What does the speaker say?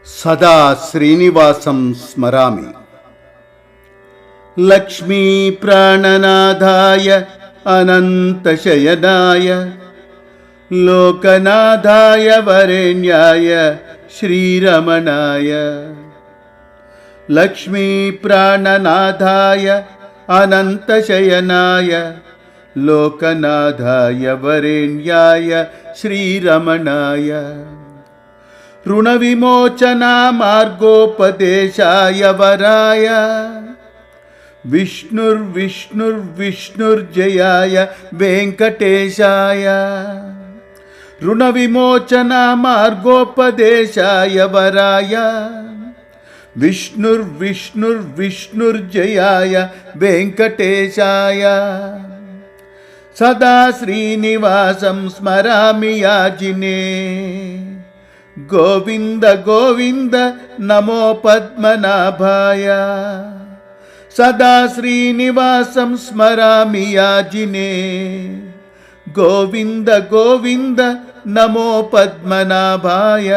సదా శ్రీనివాసం స్మరామి. లక్ష్మీ ప్రాణనాథాయ అనంతశయనాయ లోకనాథాయ వరేణ్యాయ శ్రీరమణాయ. లక్ష్మీ ప్రాణనాథాయ అనంతశయనాయ లోకనాథాయ వరేణ్యాయ శ్రీరమణాయ. ऋण विमोचना मार्गोपदेशाय वराय विष्णुर्विष्णुर्विष्णुर्जयाय वेंकटेशाय. ऋण विमोचना मार्गोपदेशाय वराय विष्णुर्विष्णुर्विष्णुर्जयाय वेंकटेशाय. सदा श्रीनिवासं स्मरामि याजिने गोविंद गोविंद नमो पद्मनाभाय. सदा श्रीनिवासं स्मरामि याजिने गोविंद गोविंद नमो पद्मनाभाय.